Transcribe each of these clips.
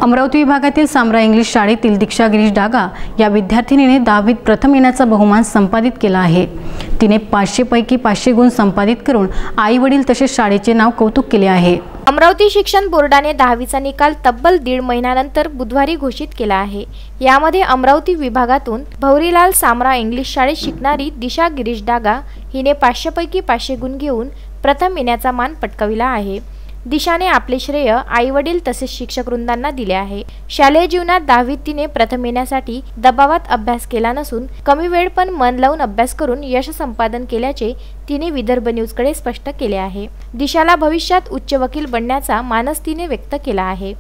अमरावती विभागातील सामरा इंग्लिश शाळेतील दीक्षा गिरीश डागा या विद्यार्थिनीने 10वीत प्रथम येण्याचा बहुमान संपादित केला आहे। तिने 500 पैकी 500 गुण संपादित करून आई वडील तसेच शाळेचे नाव कौतुक केले आहे। अमरावती शिक्षण बोर्डाने 10वीचा निकाल तब्बल 1.5 महिन्यानंतर बुधवारी घोषित केला आहे। यामध्ये अमरावती विभागातून भौरीलाल सामरा इंग्लिश शाळेत शिकणारी दिशा गिरीश डागा हिने 500 पैकी 500 गुण घेऊन प्रथम येण्याचा मान पटकाविला आहे। दिशाने आपले श्रेय आईवडील तसेच शिक्षक वृंदांना दिले आहे। शालेय जीवनात 10वीत तिने प्रथम येण्यासाठी दबावात अभ्यास केला नसून कमी वेळ पण मन लावून अभ्यास करून यश संपादन केल्याचे तिने विदर्भ न्यूजकडे स्पष्ट केले आहे। दिशाला भविष्यात उच्च वकील बनण्याचा मानस तिने व्यक्त केला आहे।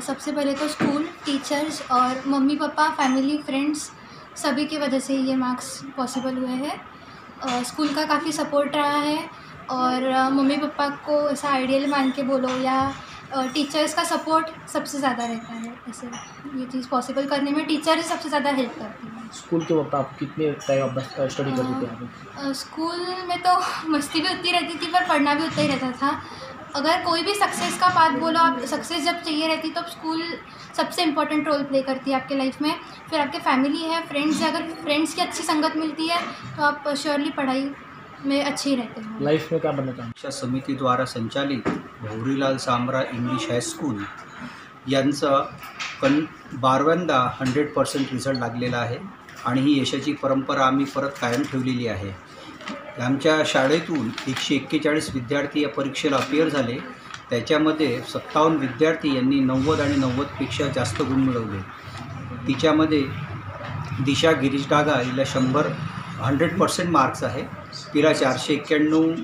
सबसे पहले तो स्कूल, टीचर्स और मम्मी पापा, फैमिली, फ्रेंड्स सभी की वजह से ये मार्क्स पॉसिबल हुए हैं। स्कूल का काफ़ी सपोर्ट रहा है और मम्मी पापा को ऐसा आइडियल मान के बोलो या टीचर्स का सपोर्ट सबसे ज़्यादा रहता है। ऐसे ये चीज़ पॉसिबल करने में टीचर सबसे ज़्यादा हेल्प करती है। स्कूल के वक्त आप कितने टाइम अभ्यास स्टडी करते थे? स्कूल में तो मस्ती भी उतनी रहती थी पर पढ़ना भी उतना ही रहता था। अगर कोई भी सक्सेस का पाथ बोलो, आप सक्सेस जब चाहिए रहती तो स्कूल सबसे इम्पोर्टेंट रोल प्ले करती है आपके लाइफ में। फिर आपके फैमिली है, फ्रेंड्स है। अगर फ्रेंड्स की अच्छी संगत मिलती है तो आप श्योरली पढ़ाई में अच्छी रहते हैं। लाइफ में क्या बनना चाहते हैं? शिक्षा समिति द्वारा संचालित भौरीलाल सामरा इंग्लिश हायस्कूल यांचं 12व्यांदा 100% रिझल्ट लागलेला आहे आणि ही यशाची परंपरा आम्ही परत कायम ठेवलेली आहे। आमच्या शाळेतून 141 विद्यार्थी या परीक्षेला अपियर झाले। त्याच्यामध्ये 57 विद्यार्थी यांनी 90 आणि 90पेक्षा जास्त गुण मिळवले। तिच्यामध्ये दिशा गिरीश डागा हिला 100% मार्क्स आहे। तिला 491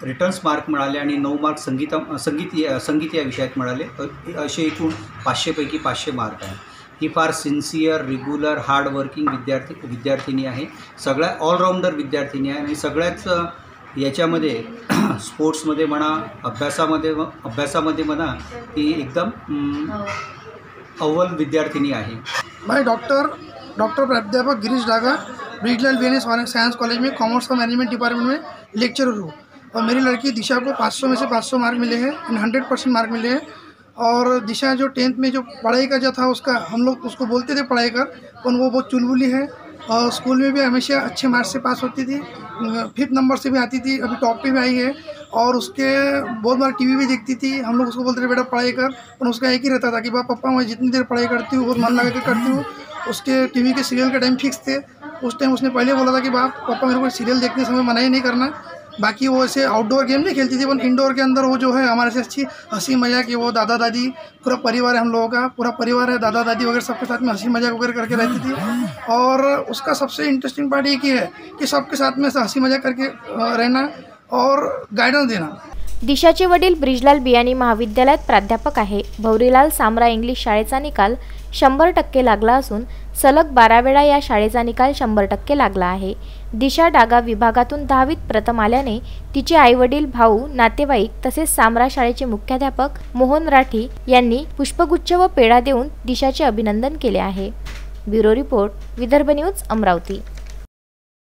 रिटर्न्स मार्क मिळाले आणि 9 मार्क संगीत या विषयात मिळाले। असे एकूण 500 पैकी 500 मार्क आहे। ही फार सिन्सियर, रेग्युलर, हार्ड वर्किंग विद्यार्थिनी आहे। सगळ्या ऑलराऊंडर विद्यार्थिनी आहे आणि सगळ्याच याच्यामध्ये स्पोर्ट्समध्ये म्हणा, अभ्यासामध्ये म्हणा ती एकदम अव्वल विद्यार्थिनी आहे। मैं डॉक्टर प्राध्यापक Girish Daga Brijlal BNS science college में कॉमर्स और मैनेजमेंट डिपार्टमेंट में लेक्चरर हूँ और मेरी लड़की दिशा को 500 में से 500 मार्क मिले हैं, 100% मार्क मिले हैं। और दिशा जो 10th में जो पढ़ाई का जो था उसका हम लोग उसको बोलते थे पढ़ाई कर, पर वो बहुत चुलबुली है और स्कूल में भी हमेशा अच्छे मार्क्स से पास होती थी। 5th नंबर से भी आती थी, अभी टॉप पे भी आई है। और उसके बहुत बार टीवी भी देखती थी। हम लोग उसको बोलते थे बेटा पढ़ाई कर, पर उसका एक ही रहता था कि पापा मैं जितनी देर पढ़ाई करती हूँ बहुत मन लगा के करती हूँ। उसके टीवी के सीरियल का टाइम फिक्स थे। उस टाइम उसने पहले बोला था कि पापा मेरे को सीरियल देखने समय मना ही नहीं करना। बाकी वो ऐसे आउटडोर गेम नहीं खेलती थी, पर इंडोर के अंदर वो जो है हमारे से अच्छी हंसी मजाक की, वो दादा दादी पूरा परिवार है, हम लोगों का पूरा परिवार है, दादा दादी वगैरह सबके साथ में हंसी मजाक वगैरह करके रहती थी। और उसका सबसे इंटरेस्टिंग पार्ट ये की है कि सबके साथ में हंसी मजाक करके रहना और गाइडेंस देना। दिशाचे वडील ब्रिजलाल बियाणी महाविद्यालयात प्राध्यापक आहे। भौरीलाल सामरा इंग्लिश शाळेचा निकाल 100% लागला असून सलग 12 वेळा या शाळेचा निकाल 100% लागला आहे। दिशा डागा विभागातून 10वीत प्रथम आल्याने तिचे आईवडील, भाऊ, नातेवाईक तसेच सामरा शाळेचे मुख्याध्यापक मोहन राठी यांनी पुष्पगुच्छ व पेढा देऊन दिशाचे अभिनंदन केले आहे। Bureau report, Vidarbha news, Amravati.